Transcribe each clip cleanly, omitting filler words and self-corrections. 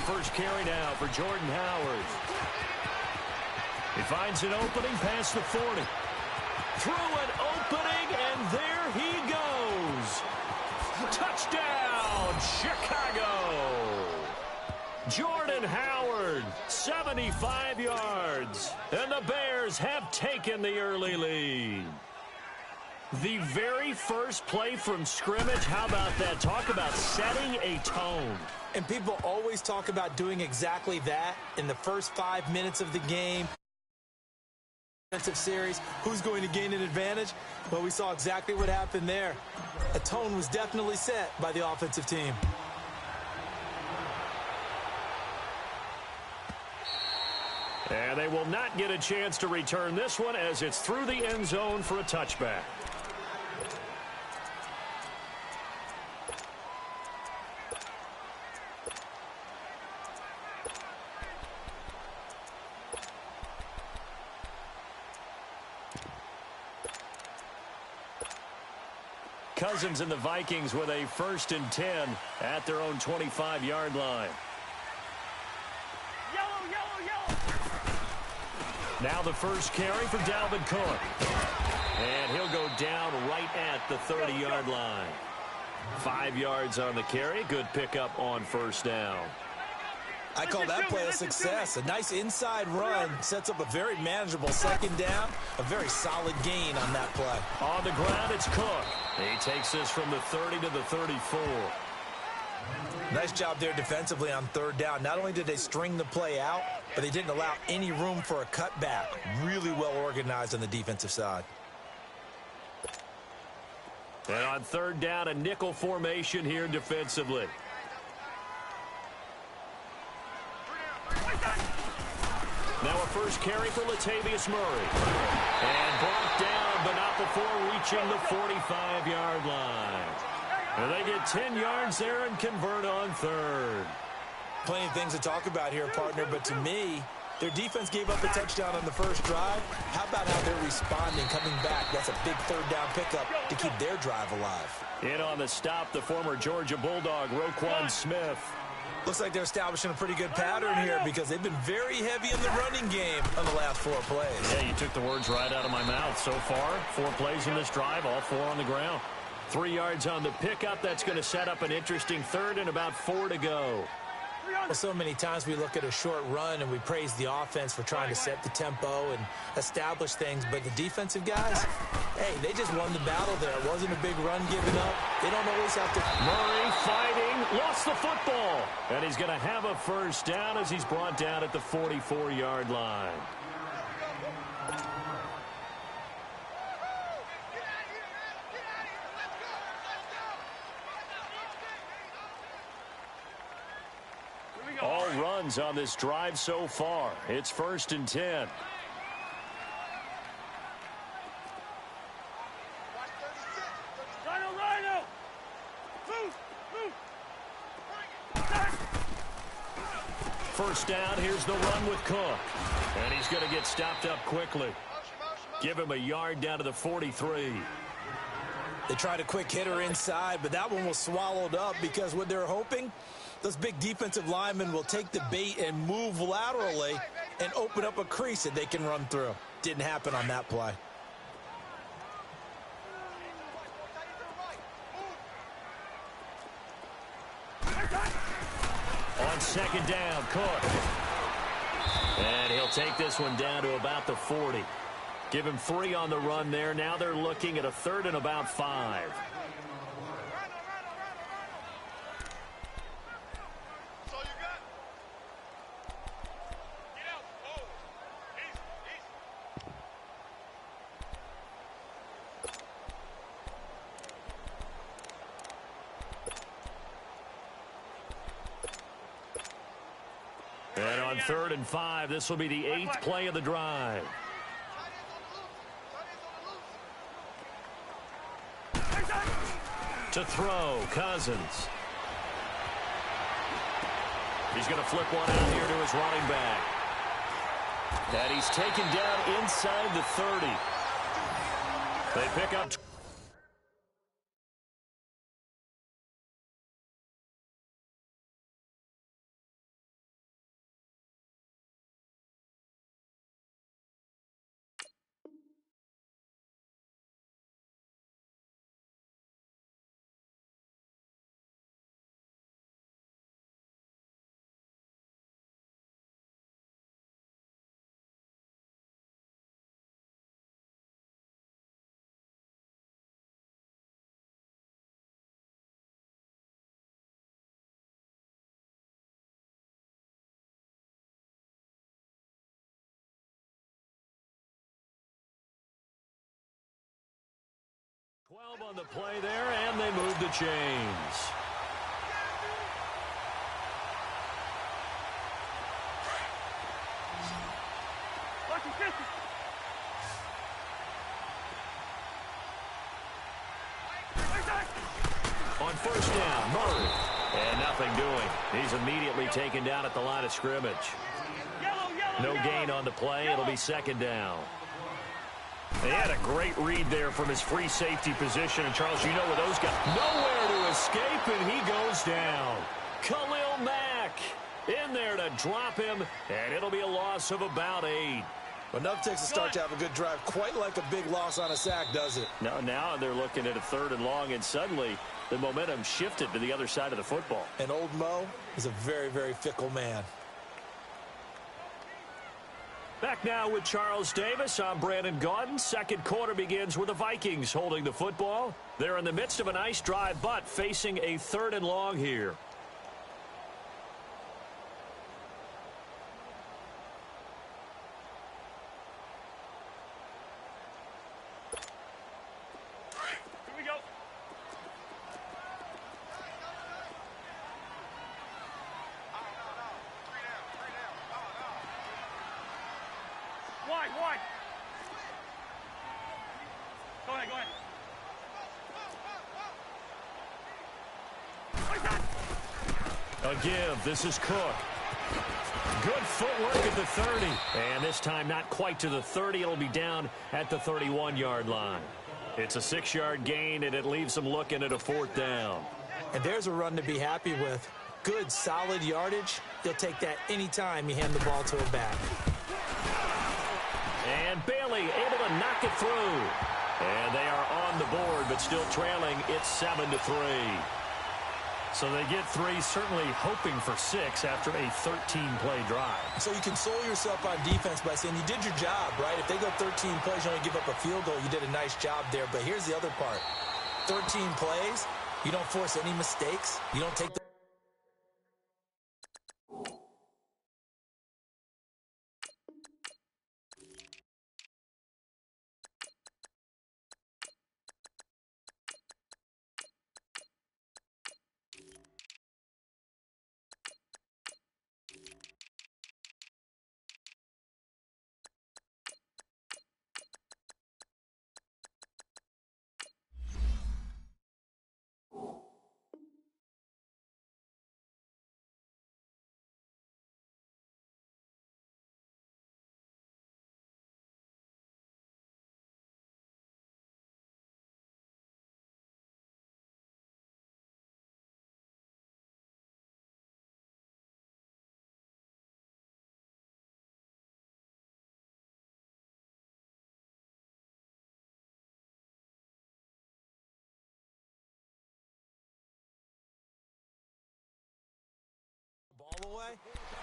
first carry now for Jordan Howard. He finds an opening past the 40. Through an opening, and there he goes. Touchdown, Chicago. Jordan Howard, 75 yards. And the Bears have taken the early lead. The very first play from scrimmage, how about that? Talk about setting a tone. And people always talk about doing exactly that in the first 5 minutes of the game. Defensive series, who's going to gain an advantage? Well, we saw exactly what happened there. A tone was definitely set by the offensive team. And they will not get a chance to return this one as it's through the end zone for a touchback. Cousins and the Vikings with a 1st and 10 at their own 25-yard line. Now the first carry for Dalvin Cook. And he'll go down right at the 30-yard line. 5 yards on the carry. Good pickup on first down. I call that play a success. A nice inside run sets up a very manageable 2nd down. A very solid gain on that play. On the ground, it's Cook. He takes this from the 30 to the 34. Nice job there defensively on 3rd down. Not only did they string the play out, but they didn't allow any room for a cutback. Really well organized on the defensive side. And on 3rd down, a nickel formation here defensively. Now a first carry for Latavius Murray. And brought down, but not before reaching the 45-yard line. And they get 10 yards there and convert on 3rd. Plenty of things to talk about here, partner, but to me, their defense gave up a touchdown on the first drive. How about how they're responding, coming back? That's a big 3rd down pickup to keep their drive alive. In on the stop, the former Georgia Bulldog, Roquan Smith. Looks like they're establishing a pretty good pattern here because they've been very heavy in the running game on the last 4 plays. Yeah, you took the words right out of my mouth. So far, 4 plays in this drive, all 4 on the ground. 3 yards on the pickup. That's going to set up an interesting 3rd and about 4 to go. Well, so many times we look at a short run and we praise the offense for trying to set the tempo and establish things, but the defensive guys, hey, they just won the battle there. It wasn't a big run given up. They don't always have to. Murray fighting, lost the football, and he's going to have a first down as he's brought down at the 44-yard line. All runs on this drive so far. It's 1st and 10. First down, here's the run with Cook. And he's going to get stopped up quickly. Give him a yard down to the 43. They tried a quick hitter inside, but that one was swallowed up because what they're hoping, those big defensive linemen will take the bait and move laterally and open up a crease that they can run through. Didn't happen on that play. On 2nd down, Cook. And he'll take this one down to about the 40. Give him 3 on the run there. Now they're looking at a 3rd and about 5. And on 3rd and 5, this will be the 8th play of the drive. To throw, Cousins. He's going to flip one out here to his running back. And he's taken down inside the 30. They pick up on the play there, and they move the chains. On first down, Murray. And nothing doing. He's immediately taken down at the line of scrimmage. No gain on the play. It'll be second down. He had a great read there from his free safety position. And, Charles, you know where those guys... Nowhere to escape, and he goes down. Khalil Mack in there to drop him, and it'll be a loss of about 8. Well, enough takes to start to have a good drive. Quite like a big loss on a sack, does it? Now they're looking at a 3rd and long, and suddenly the momentum shifted to the other side of the football. And old Mo is a very, very fickle man. Back now with Charles Davis. I'm Brandon Gaudin. Second quarter begins with the Vikings holding the football. They're in the midst of a nice drive, but facing a 3rd and long here. Wide. Go ahead. A give. This is Cook. Good footwork at the 30. And this time not quite to the 30. It'll be down at the 31-yard line. It's a 6-yard gain, and it leaves them looking at a 4th down. And there's a run to be happy with. Good, solid yardage. He'll take that anytime you hand the ball to him back. And Bailey able to knock it through. And they are on the board, but still trailing. It's 7-3. So they get 3, certainly hoping for 6 after a 13-play drive. So you console yourself on defense by saying you did your job, right? If they go 13 plays, you only give up a field goal, you did a nice job there. But here's the other part. 13 plays, you don't force any mistakes. You don't take the... ball away?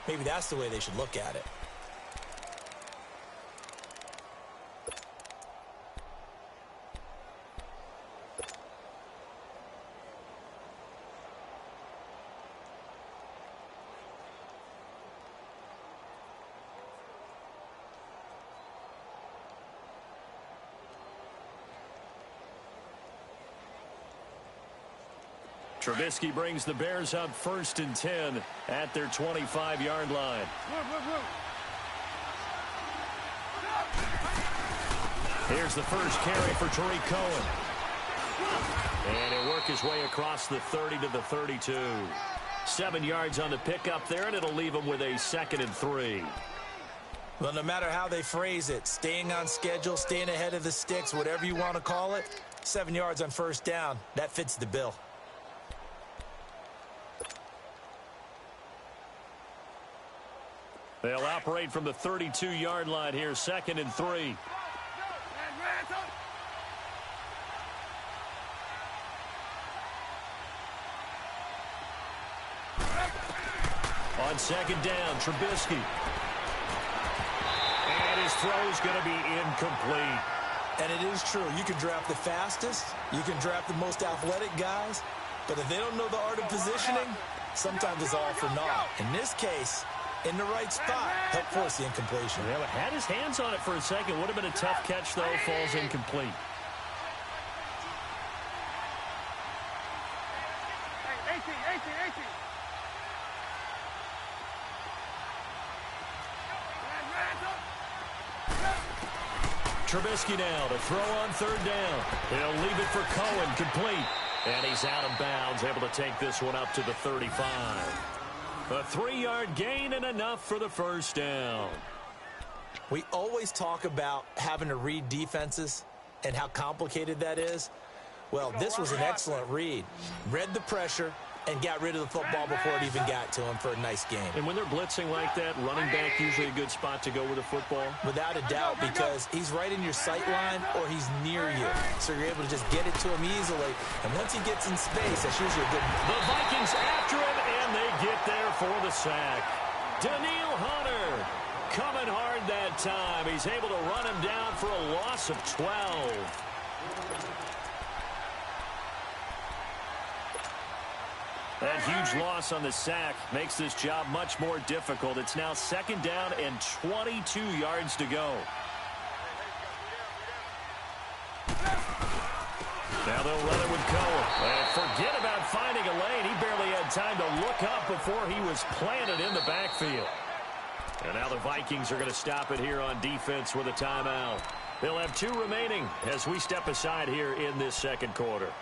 Maybe that's the way they should look at it. Trubisky brings the Bears up 1st and 10 at their 25-yard line. Here's the first carry for Tariq Cohen. And he'll work his way across the 30 to the 32. 7 yards on the pickup there, and it'll leave him with a 2nd and 3. Well, no matter how they phrase it, staying on schedule, staying ahead of the sticks, whatever you want to call it, 7 yards on first down, that fits the bill. They'll operate from the 32-yard line here, 2nd and 3. On 2nd down, Trubisky. And his throw's going to be incomplete. And it is true. You can draft the fastest. You can draft the most athletic guys. But if they don't know the art of positioning, sometimes it's all for naught. In this case, in the right spot, help force the incompletion. Yeah, but had his hands on it for a second. Would have been a tough catch, though. Falls incomplete. Trubisky now to throw on third down. He'll leave it for Cohen, complete. And he's out of bounds, able to take this one up to the 35. A 3-yard gain and enough for the first down. We always talk about having to read defenses and how complicated that is. Well, this was an excellent read. Read the pressure and got rid of the football before it even got to him for a nice game. And when they're blitzing like that, running back usually a good spot to go with the football? Without a doubt, because he's right in your sight line or he's near you. So you're able to just get it to him easily. And once he gets in space, that's usually a good... The Vikings after him, and they get there for the sack. Danielle Hunter coming hard that time. He's able to run him down for a loss of 12. That huge loss on the sack makes this job much more difficult. It's now second down and 22 yards to go. Now they'll run it with Cohen. And forget about finding a lane. He barely had time to look up before he was planted in the backfield. And now the Vikings are going to stop it here on defense with a timeout. They'll have 2 remaining as we step aside here in this second quarter.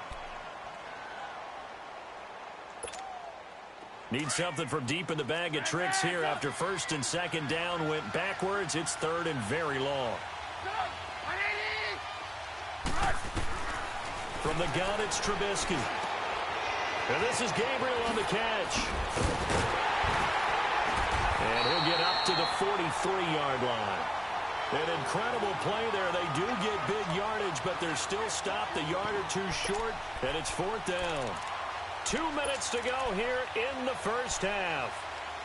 Need something from deep in the bag of tricks here after first and second down went backwards. It's third and very long. From the gun, it's Trubisky. And this is Gabriel on the catch. And he'll get up to the 43-yard line. An incredible play there. They do get big yardage, but they're still stopped a yard or 2 short, and it's fourth down. 2 minutes to go here in the first half.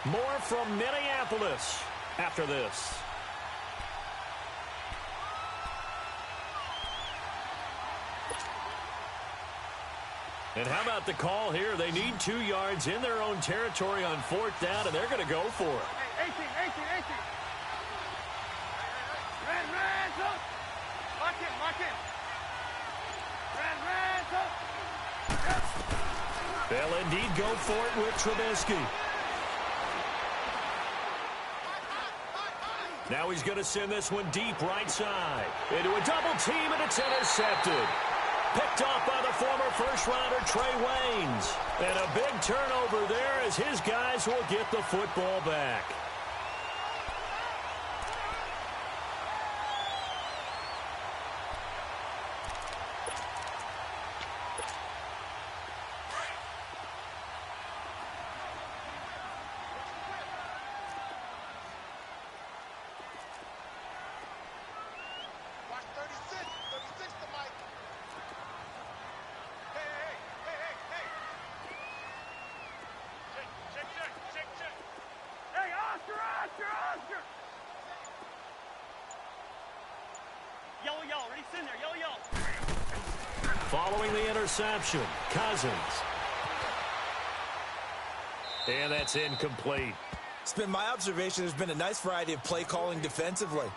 More from Minneapolis after this. And how about the call here? They need 2 yards in their own territory on fourth down, and they're going to go for it. 18. Lock in. They'll indeed go for it with Trubisky. Now he's going to send this one deep right side. Into a double team, and it's intercepted. Picked off by the former first-rounder Trey Waynes. And a big turnover there as his guys will get the football back. Yellow, ready, send there, yellow. Following the interception, Cousins. And that's incomplete. It's been my observation there's been a nice variety of play calling defensively.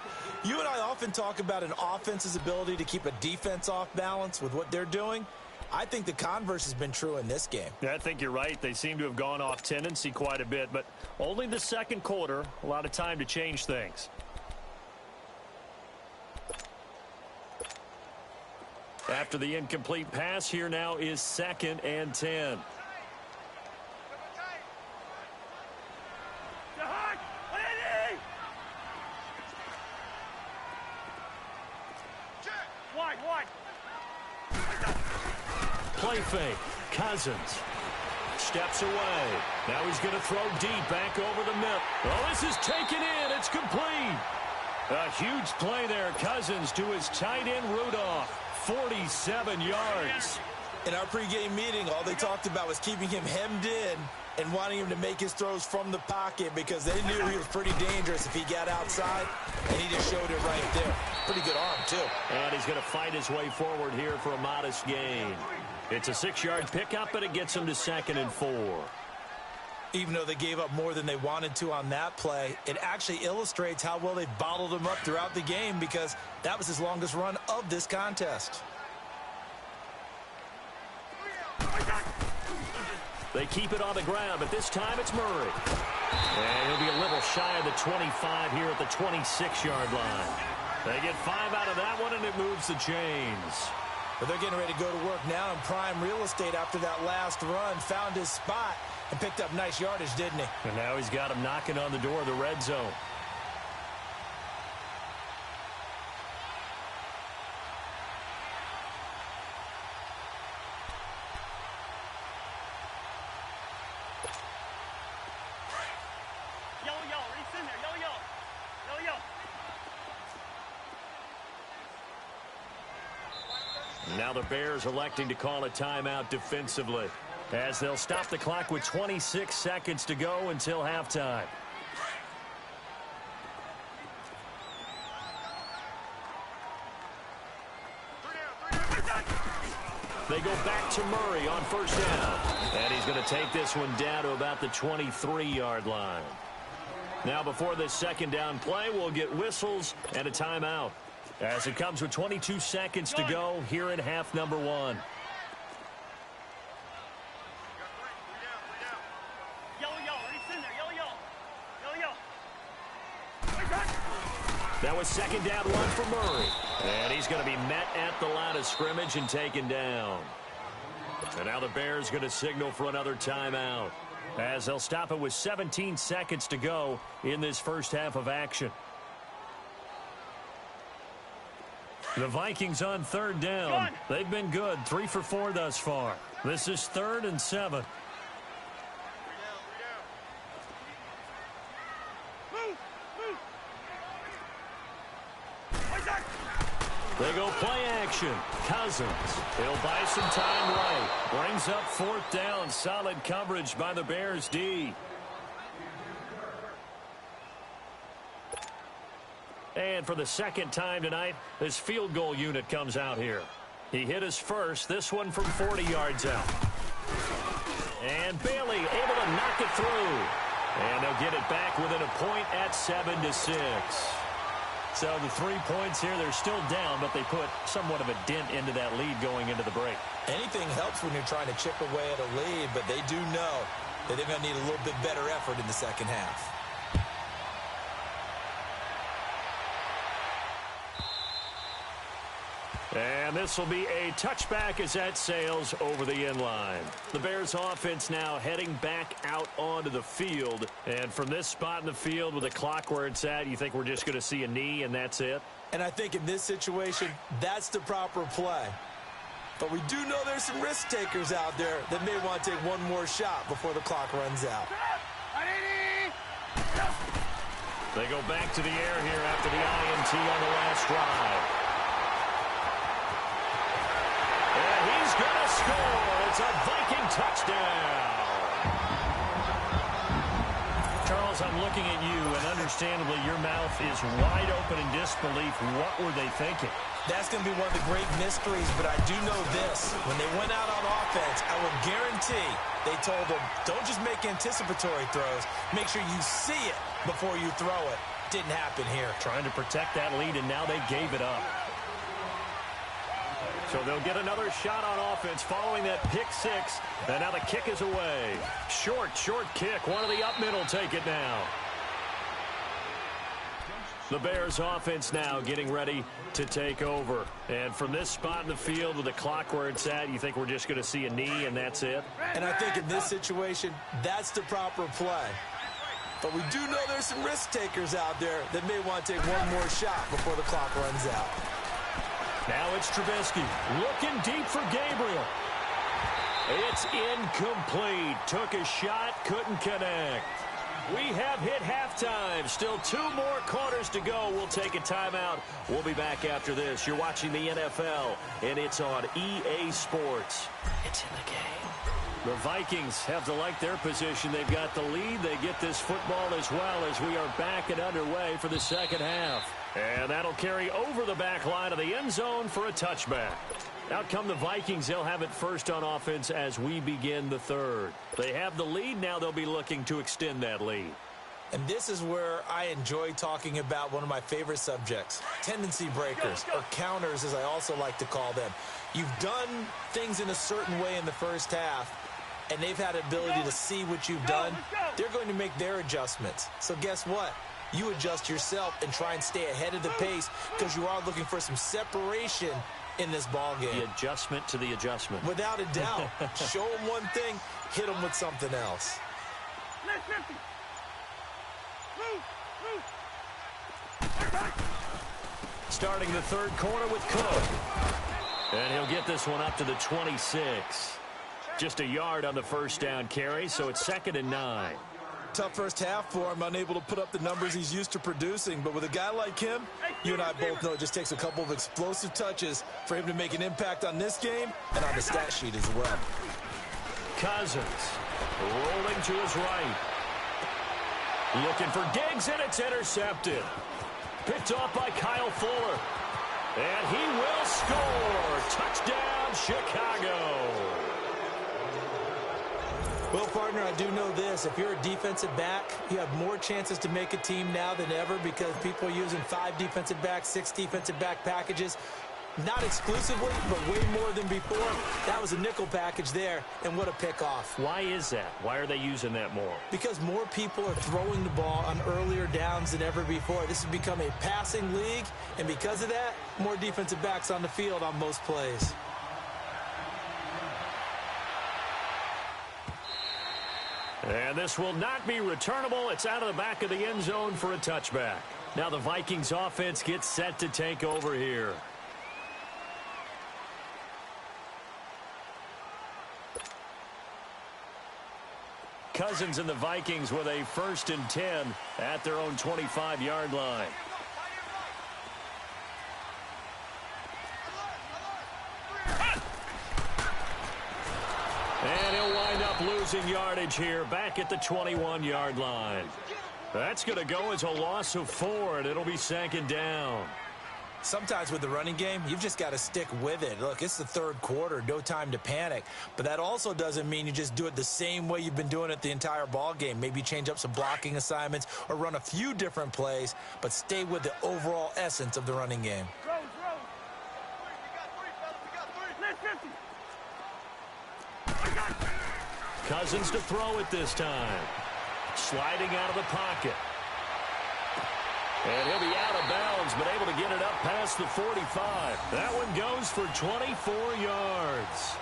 You and I often talk about an offense's ability to keep a defense off balance with what they're doing. I think the converse has been true in this game. Yeah, I think you're right. They seem to have gone off tendency quite a bit, but only the second quarter, a lot of time to change things. After the incomplete pass, here now is 2nd and 10. Wide. Play fake. Cousins steps away. Now he's going to throw deep back over the middle. Oh, this is taken in. It's complete. A huge play there. Cousins to his tight end Rudolph. 47 yards. In our pregame meeting, all they talked about was keeping him hemmed in and wanting him to make his throws from the pocket because they knew he was pretty dangerous if he got outside, and he just showed it right there. Pretty good arm, too. And he's going to fight his way forward here for a modest gain. It's a 6-yard pickup, but it gets him to 2nd and 4. Even though they gave up more than they wanted to on that play, it actually illustrates how well they've bottled him up throughout the game because that was his longest run of this contest. They keep it on the ground, but this time it's Murray. And he'll be a little shy of the 25 here at the 26-yard line. They get 5 out of that one, and it moves the chains. But they're getting ready to go to work now in prime real estate after that last run. Found his spot and picked up nice yardage, didn't he? And now he's got him knocking on the door of the red zone. Yellow, yellow. Ready, in there. Yellow, yellow. Yellow, yellow. Now the Bears electing to call a timeout defensively, as they'll stop the clock with 26 seconds to go until halftime. They go back to Murray on first down. And he's going to take this one down to about the 23-yard line. Now before this second down play, we'll get whistles and a timeout, as it comes with 22 seconds to go here in half number 1. Yellow, yellow. Ready, in there. Yellow, yellow. Yellow, yellow. That was second down 1 for Murray. And he's going to be met at the line of scrimmage and taken down. And now the Bears going to signal for another timeout, as they'll stop it with 17 seconds to go in this first half of action. The Vikings on third down. They've been good, 3 for 4 thus far. This is 3rd and 7. They go play action. Cousins. He'll buy some time right. Brings up 4th down. Solid coverage by the Bears D. And for the second time tonight, this field goal unit comes out here. He hit his first, this one from 40 yards out. And Bailey able to knock it through. And they'll get it back within a point at 7-6. So the 3 points here, they're still down, but they put somewhat of a dent into that lead going into the break. Anything helps when you're trying to chip away at a lead, but they do know that they're going to need a little bit better effort in the second half. And this will be a touchback as that sails over the end line. The Bears offense now heading back out onto the field. And from this spot in the field with the clock where it's at, you think we're just going to see a knee and that's it? And I think in this situation, that's the proper play. But we do know there's some risk takers out there that may want to take one more shot before the clock runs out. They go back to the air here after the INT on the last drive. And he's going to score. It's a Viking touchdown. Charles, I'm looking at you, and understandably your mouth is wide open in disbelief. What were they thinking? That's going to be one of the great mysteries, but I do know this. When they went out on offense, I would guarantee they told them, don't just make anticipatory throws. Make sure you see it before you throw it. Didn't happen here. Trying to protect that lead, and now they gave it up. So they'll get another shot on offense following that pick six. And now the kick is away. Short kick. One of the up middle take it now. The Bears offense now getting ready to take over. And from this spot in the field with the clock where it's at, you think we're just going to see a knee and that's it? And I think in this situation, that's the proper play. But we do know there's some risk takers out there that may want to take one more shot before the clock runs out. Now it's Trubisky looking deep for Gabriel. It's incomplete. Took a shot, couldn't connect. We have hit halftime. Still 2 more quarters to go. We'll take a timeout. We'll be back after this. You're watching the NFL, and it's on EA Sports. It's in the game. The Vikings have to like their position. They've got the lead. They get this football as well as we are back and underway for the second half. And that'll carry over the back line of the end zone for a touchback. Out come the Vikings. They'll have it first on offense as we begin the third. They have the lead. Now they'll be looking to extend that lead. And this is where I enjoy talking about one of my favorite subjects, tendency breakers, or counters as I also like to call them. You've done things in a certain way in the first half, and they've had the ability to see what you've done. They're going to make their adjustments. So guess what? you adjust yourself and try and stay ahead of the pace because you are looking for some separation in this ball game. The adjustment to the adjustment. Without a doubt. Show them one thing, hit them with something else. Left 50. Move. Starting the third quarter with Cook. And he'll get this one up to the 26. Just a yard on the first down carry, so it's 2nd and 9. Tough first half for him, unable to put up the numbers he's used to producing. But with a guy like him, you and I both know it just takes a couple of explosive touches for him to make an impact on this game and on the stat sheet as well. Cousins rolling to his right. Looking for Diggs, and it's intercepted. Picked off by Kyle Fuller. And he will score. Touchdown, Chicago. Well, partner, I do know this. If you're a defensive back, you have more chances to make a team now than ever because people are using 5 defensive backs, 6 defensive back packages. Not exclusively, but way more than before. That was a nickel package there, and what a pickoff. Why is that? Why are they using that more? Because more people are throwing the ball on earlier downs than ever before. This has become a passing league, and because of that, more defensive backs on the field on most plays. And this will not be returnable. It's out of the back of the end zone for a touchback. Now the Vikings offense gets set to take over here. Cousins and the Vikings with a 1st and 10 at their own 25-yard line. And he'll wind up losing yardage here back at the 21-yard line. That's going to go as a loss of 4, and it'll be 2nd down. Sometimes with the running game, you've just got to stick with it. Look, it's the third quarter, no time to panic. But that also doesn't mean you just do it the same way you've been doing it the entire ball game. Maybe change up some blocking assignments or run a few different plays, but stay with the overall essence of the running game. Rose. Left 50. Cousins to throw it this time. Sliding out of the pocket. And he'll be out of bounds, but able to get it up past the 45. That one goes for 24 yards.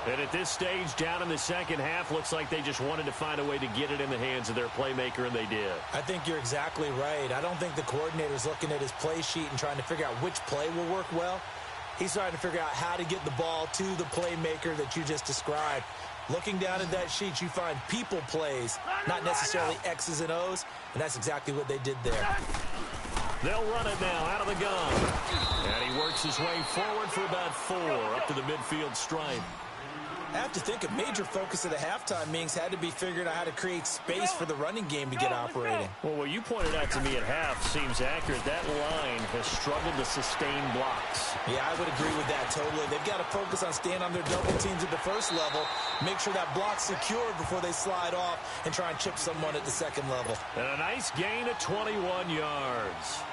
And at this stage, down in the second half, looks like they just wanted to find a way to get it in the hands of their playmaker, and they did. I think you're exactly right. I don't think the coordinator's looking at his play sheet and trying to figure out which play will work well. He's trying to figure out how to get the ball to the playmaker that you just described. Looking down at that sheet, you find people plays, not necessarily X's and O's, and that's exactly what they did there. They'll run it now out of the gun. And he works his way forward for about 4 up to the midfield stripe. I have to think a major focus of the halftime meetings had to be figuring out how to create space for the running game to get operating. Well, what you pointed out to me at half seems accurate. That line has struggled to sustain blocks. Yeah, I would agree with that totally. They've got to focus on staying on their double teams at the first level, make sure that block's secured before they slide off and try and chip someone at the second level. And a nice gain of 21 yards.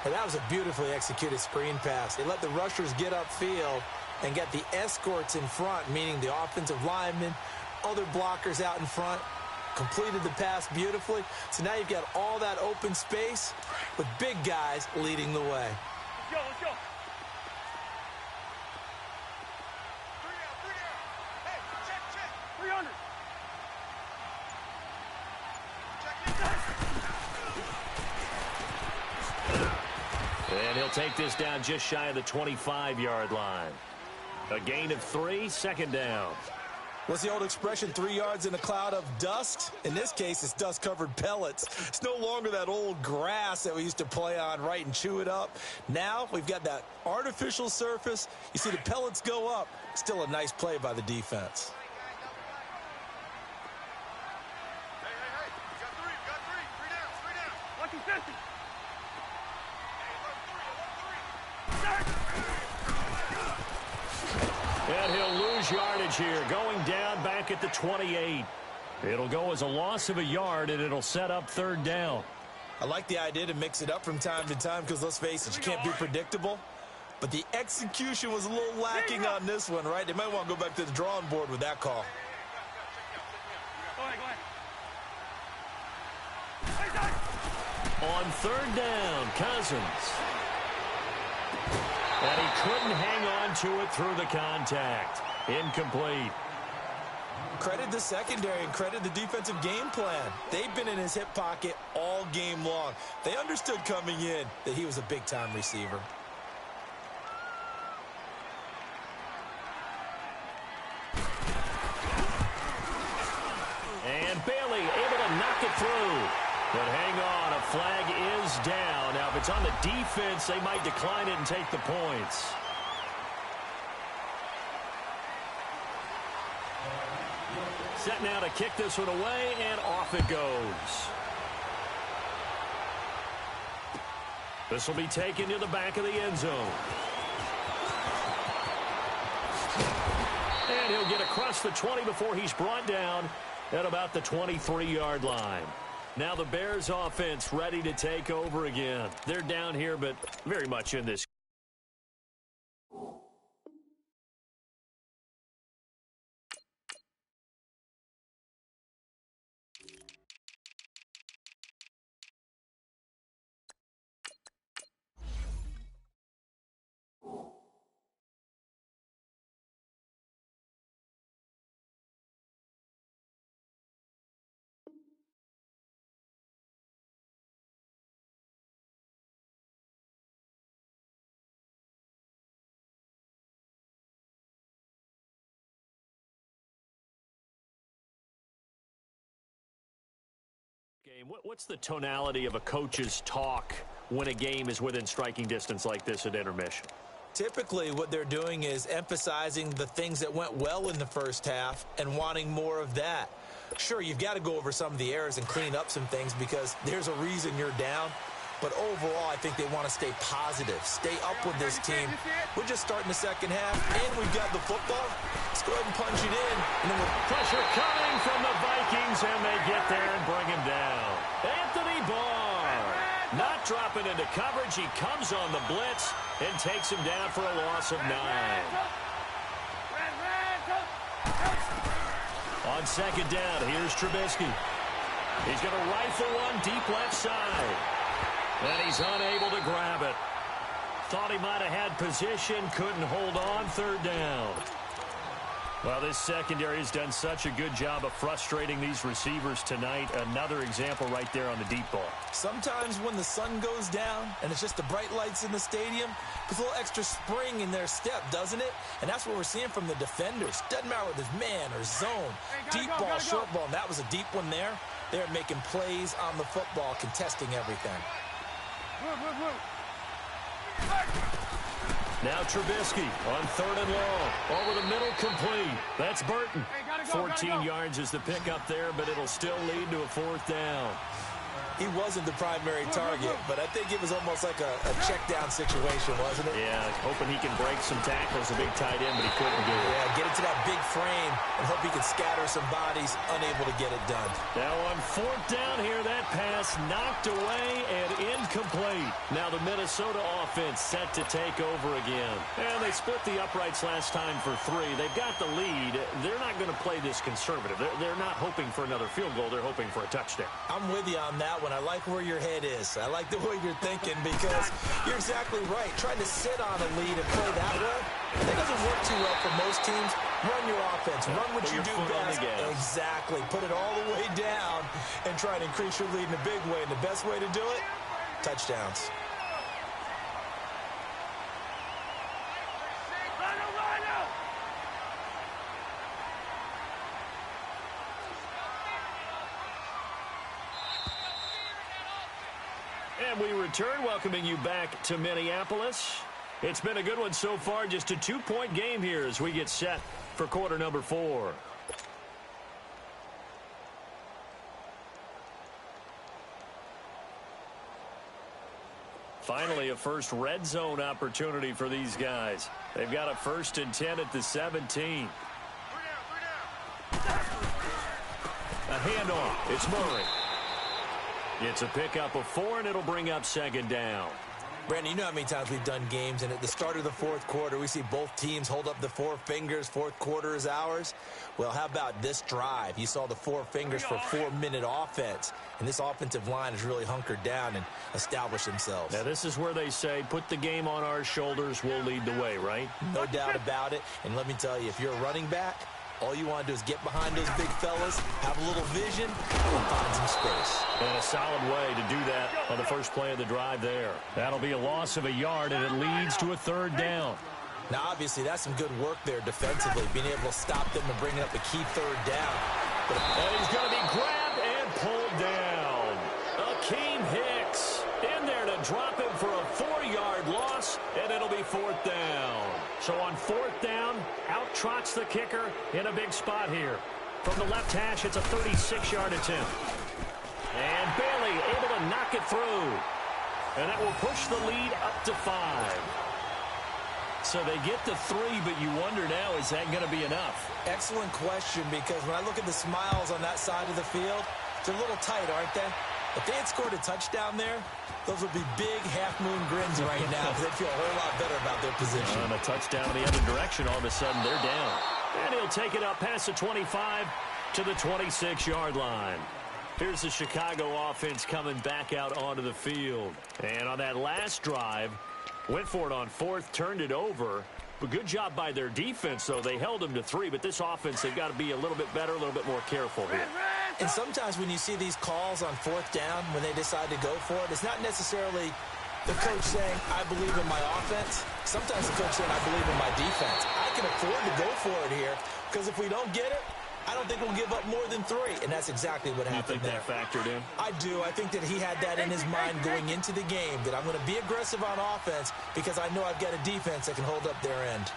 And that was a beautifully executed screen pass. They let the rushers get upfield and get the escorts in front, meaning the offensive linemen, other blockers out in front, completed the pass beautifully. So now you've got all that open space with big guys leading the way. Let's go. Hey, check. 300. And he'll take this down just shy of the 25-yard line. A gain of 3, 2nd down. What's the old expression, 3 yards in a cloud of dust? In this case, it's dust-covered pellets. It's no longer that old grass that we used to play on, right, and chew it up. Now we've got that artificial surface. You see the pellets go up. Still a nice play by the defense. Hey. We got three. Three down. Lucky 50. And he'll lose yardage here, going down back at the 28. It'll go as a loss of a yard, and it'll set up 3rd down. I like the idea to mix it up from time to time because, let's face it, you can't be predictable. But the execution was a little lacking on this one, right? They might want to go back to the drawing board with that call. Go ahead. On third down, Cousins. And he couldn't hang on to it through the contact. Incomplete. Credit the secondary and credit the defensive game plan. They've been in his hip pocket all game long. They understood coming in that he was a big-time receiver. And Bailey able to knock it through. But hang on, a flag is down. Now, if it's on the defense, they might decline it and take the points. Set now to kick this one away, and off it goes. This will be taken to the back of the end zone. And he'll get across the 20 before he's brought down at about the 23-yard line. Now the Bears offense ready to take over again. They're down here, but very much in this. What's the tonality of a coach's talk when a game is within striking distance like this at intermission? Typically, what they're doing is emphasizing the things that went well in the first half and wanting more of that. Sure, you've got to go over some of the errors and clean up some things because there's a reason you're down. But overall, I think they want to stay positive, stay up with this team. We're just starting the second half, and we've got the football. Let's go ahead and punch it in. And then pressure coming from the Vikings, and they get there and bring him down. Anthony Barr not dropping into coverage. He comes on the blitz and takes him down for a loss of 9. On second down, here's Trubisky. He's going to rifle one deep left side. And he's unable to grab it. Thought he might have had position, couldn't hold on, third down. Well, this secondary has done such a good job of frustrating these receivers tonight. Another example right there on the deep ball. Sometimes when the sun goes down and it's just the bright lights in the stadium, puts a little extra spring in their step, doesn't it? And that's what we're seeing from the defenders. Doesn't matter whether it's man or zone, deep ball, short ball. And that was a deep one there. They're making plays on the football, contesting everything. Now Trubisky on third and long. Over the middle, complete. That's Burton. 14 yards is the pickup there, but it'll still lead to a fourth down. He wasn't the primary target, but I think it was almost like a check-down situation, wasn't it? Yeah, hoping he can break some tackles, a big tight end, but he couldn't do it. Yeah, get it to that big frame and hope he can scatter some bodies, unable to get it done. Now on fourth down here, that pass knocked away and incomplete. Now the Minnesota offense set to take over again. And they split the uprights last time for 3. They've got the lead. They're not going to play this conservative. They're not hoping for another field goal. They're hoping for a touchdown. I'm with you on that one. I like where your head is. I like the way you're thinking because you're exactly right. Trying to sit on a lead and play that way, that doesn't work too well for most teams. Run your offense. Run what you do best. Exactly. Put it all the way down and try and increase your lead in a big way. And the best way to do it, touchdowns. And we return, welcoming you back to Minneapolis. It's been a good one so far, just a 2-point game here as we get set for quarter number 4. Finally, a first red zone opportunity for these guys. They've got a 1st and 10 at the 17. A handoff. It's Murray. It's a pickup of 4, and it'll bring up second down. Brandon, you know how many times we've done games, and at the start of the fourth quarter, we see both teams hold up the four fingers, fourth quarter is ours. Well, how about this drive? You saw the four fingers for 4-minute offense, and this offensive line has really hunkered down and established themselves. Now, this is where they say, put the game on our shoulders, we'll lead the way, right? No doubt about it, and let me tell you, if you're a running back, all you want to do is get behind those big fellas, have a little vision, and find some space. And a solid way to do that on the first play of the drive there. That'll be a loss of a yard, and it leads to a third down. Now, obviously, that's some good work there defensively, being able to stop them and bring up a key third down. And he's going to be grabbed and pulled down. Akeem Hicks in there to drop him for a 4-yard loss, and it'll be fourth down. So on fourth down, out trots the kicker in a big spot here. From the left hash, it's a 36-yard attempt. And Bailey able to knock it through. And that will push the lead up to 5. So they get to 3, but you wonder now, is that going to be enough? Excellent question, because when I look at the smiles on that side of the field, they're a little tight, aren't they? If they had scored a touchdown there, those would be big half-moon grins right now, because they'd feel a whole lot better about their position. And a touchdown in the other direction, all of a sudden they're down. And he'll take it up past the 25 to the 26-yard line. Here's the Chicago offense coming back out onto the field. And on that last drive, went for it on fourth, turned it over. But good job by their defense, though. They held them to 3, but this offense, they've got to be a little bit better, a little bit more careful here. And sometimes when you see these calls on fourth down, when they decide to go for it, it's not necessarily the coach saying, I believe in my offense. Sometimes the coach saying, I believe in my defense. I can afford to go for it here, because if we don't get it, I don't think we'll give up more than 3, and that's exactly what happened there. You think that factored in? I do. I think that he had that in his mind going into the game, that I'm going to be aggressive on offense because I know I've got a defense that can hold up their end.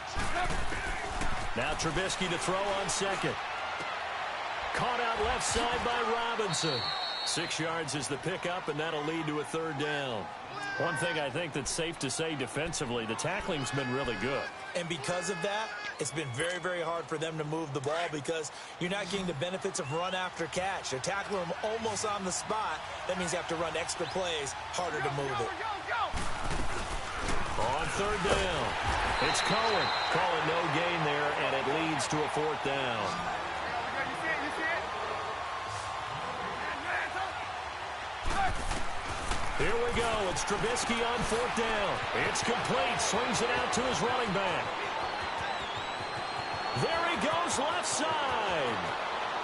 Now Trubisky to throw on second. Caught out left side by Robinson. 6 yards is the pickup, and that'll lead to a third down. One thing I think that's safe to say defensively, the tackling's been really good. And because of that, it's been very, very hard for them to move the ball because you're not getting the benefits of run after catch. They're tackling them almost on the spot. That means you have to run extra plays, harder to move it. On third down, it's Cohen. Calling no gain there, and it leads to a fourth down. Here we go. It's Trubisky on fourth down. It's complete. Swings it out to his running back. There he goes left side.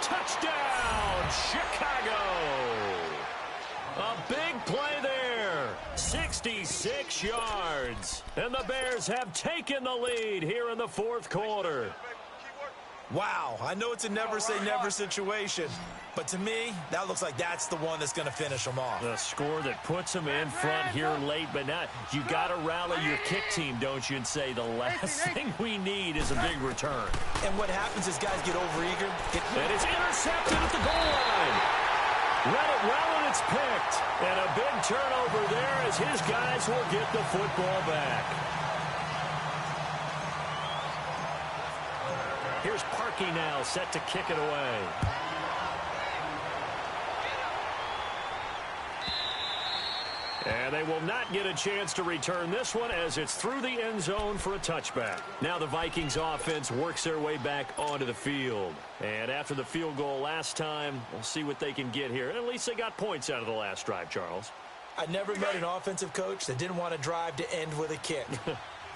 Touchdown, Chicago. A big play there. 66 yards. And the Bears have taken the lead here in the fourth quarter. Wow, I know it's a never-say-never situation, but to me, that looks like that's the one that's going to finish them off. The score that puts them in front here late, but not. You got to rally your kick team, don't you, and say the last thing we need is a big return. And what happens is guys get overeager. And it's intercepted at the goal line. Read it well, and it's picked. And a big turnover there as his guys will get the football back. Here's Parkey now, set to kick it away. And they will not get a chance to return this one as it's through the end zone for a touchback. Now the Vikings offense works their way back onto the field. And after the field goal last time, we'll see what they can get here. And at least they got points out of the last drive, Charles. I never met an offensive coach that didn't want to drive to end with a kick.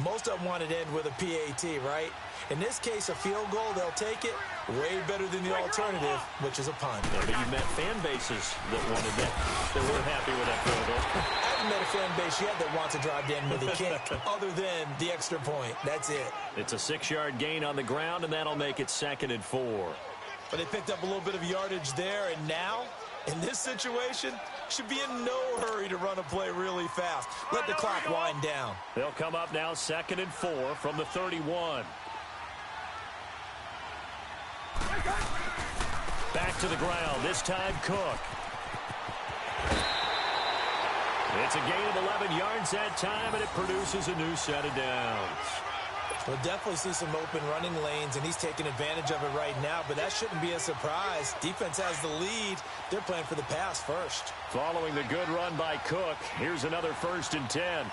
Most of them wanted to end with a PAT, right? In this case, a field goal, they'll take it. Way better than the alternative, which is a punt. Yeah, but you met fan bases that wanted that, that weren't happy with that field goal. I haven't met a fan base yet that wants to drive to end with a kick, other than the extra point. That's it. It's a 6-yard gain on the ground, and that'll make it 2nd and 4. But they picked up a little bit of yardage there, and now, in this situation, should be in no hurry to run a play really fast. Let the clock wind down. They'll come up now 2nd and 4 from the 31. Back to the ground, this time Cook. It's a gain of 11 yards that time, and it produces a new set of downs. We'll definitely see some open running lanes, and he's taking advantage of it right now, but that shouldn't be a surprise. Defense has the lead. They're playing for the pass first. Following the good run by Cook, here's another 1st and 10.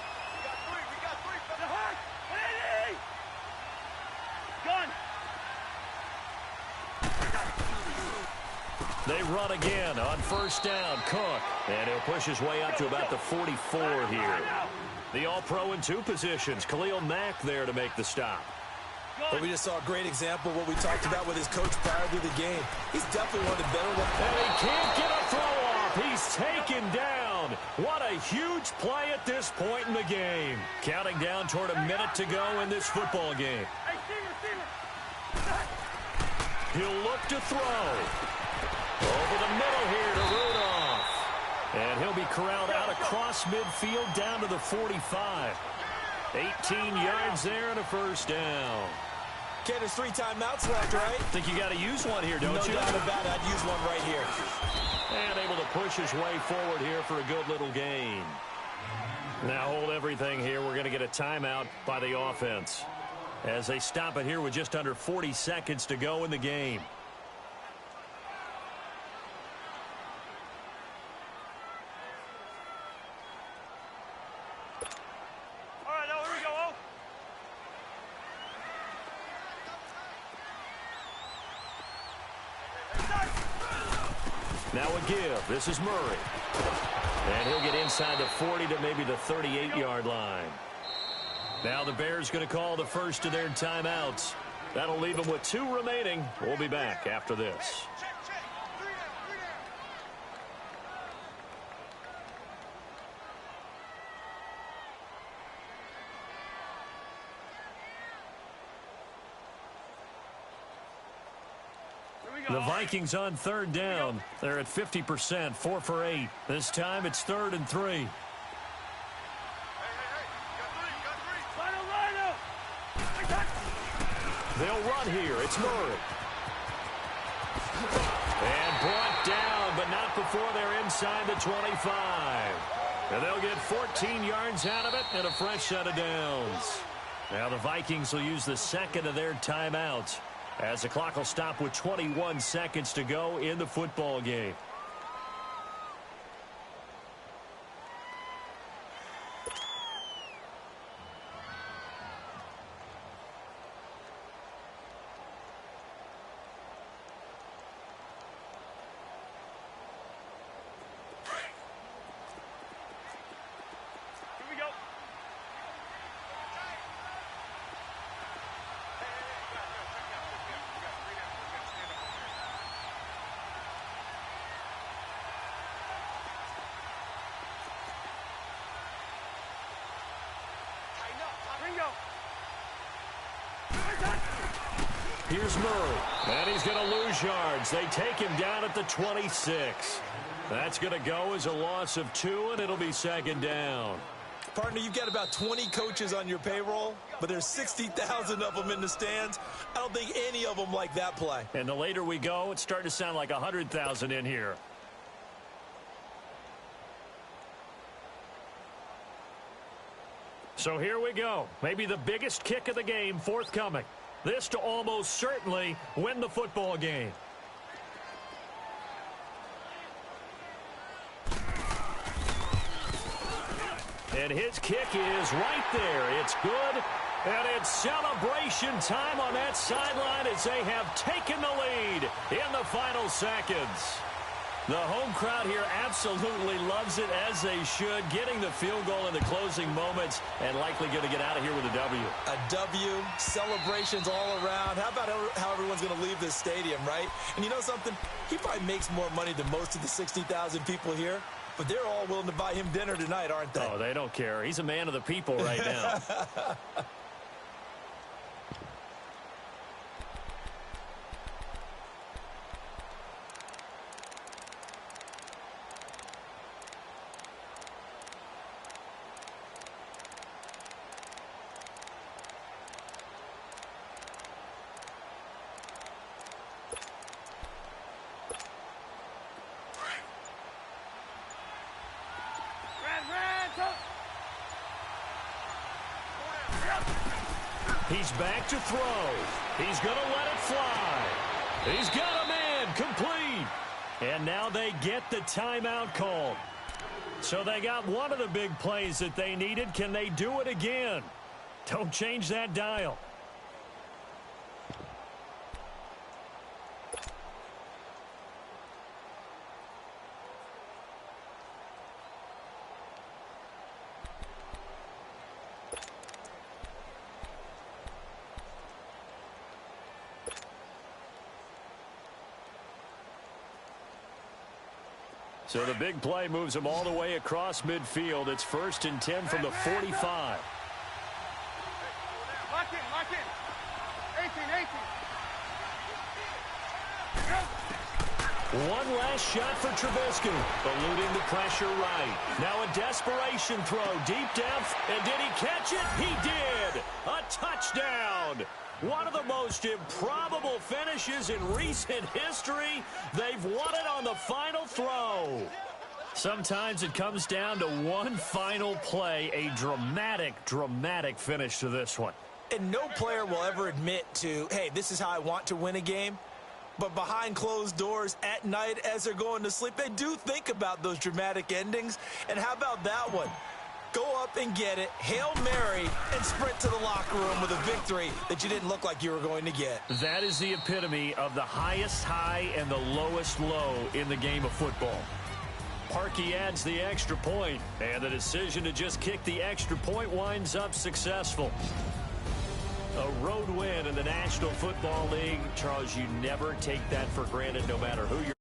They run again on first down. Cook. And he'll push his way up to about the 44 here. The All-Pro in two positions. Khalil Mack there to make the stop. But we just saw a great example of what we talked about with his coach prior to the game. He's definitely one of the better ones. And he can't get a throw off. He's taken down. What a huge play at this point in the game. Counting down toward a minute to go in this football game. He'll look to throw. Over the middle here to Rudolph. And he'll be corralled out across midfield down to the 45. 18 yards there and a first down. Okay, there's 3 timeouts left, right? Think you got to use one here, don't you? No doubt about it. I'd use one right here. And able to push his way forward here for a good little gain. Now hold everything here. We're going to get a timeout by the offense as they stop it here with just under 40 seconds to go in the game. Now a give. This is Murray. And he'll get inside the 40 to maybe the 38-yard line. Now the Bears going to call the first of their timeouts. That'll leave them with 2 remaining. We'll be back after this. The Vikings on third down. They're at 50%, 4 for 8. This time it's 3rd and 3. They'll run here. It's Murray. And brought down, but not before they're inside the 25. And they'll get 14 yards out of it and a fresh set of downs. Now the Vikings will use the second of their timeouts, as the clock will stop with 21 seconds to go in the football game. Here's Murray, and he's going to lose yards. They take him down at the 26. That's going to go as a loss of 2, and it'll be 2nd down. Partner, you've got about 20 coaches on your payroll, but there's 60,000 of them in the stands. I don't think any of them like that play. And the later we go, it's starting to sound like 100,000 in here. So here we go. Maybe the biggest kick of the game forthcoming. This to almost certainly win the football game. And his kick is right there. It's good. And it's celebration time on that sideline as they have taken the lead in the final seconds. The home crowd here absolutely loves it, as they should, getting the field goal in the closing moments and likely going to get out of here with a W. A W, celebrations all around. How about how everyone's going to leave this stadium, right? And you know something? He probably makes more money than most of the 60,000 people here, but they're all willing to buy him dinner tonight, aren't they? Oh, they don't care. He's a man of the people right now. He's back to throw. He's going to let it fly. He's got a man complete. And now they get the timeout call. So they got one of the big plays that they needed. Can they do it again? Don't change that dial. So the big play moves them all the way across midfield. It's 1st and 10 from the 45. Lock in. 18. One last shot for Trubisky, eluding the pressure right. Now a desperation throw, deep depth, and did he catch it? He did! A touchdown! One of the most improbable finishes in recent history. They've won it on the final throw. Sometimes it comes down to one final play, a dramatic finish to this one. And no player will ever admit to, hey, this is how I want to win a game. But behind closed doors at night as they're going to sleep, they do think about those dramatic endings. And how about that one? Go up and get it, Hail Mary, and sprint to the locker room with a victory that you didn't look like you were going to get. That is the epitome of the highest high and the lowest low in the game of football. Parkey adds the extra point, and the decision to just kick the extra point winds up successful. A road win in the National Football League. Charles, you never take that for granted no matter who you're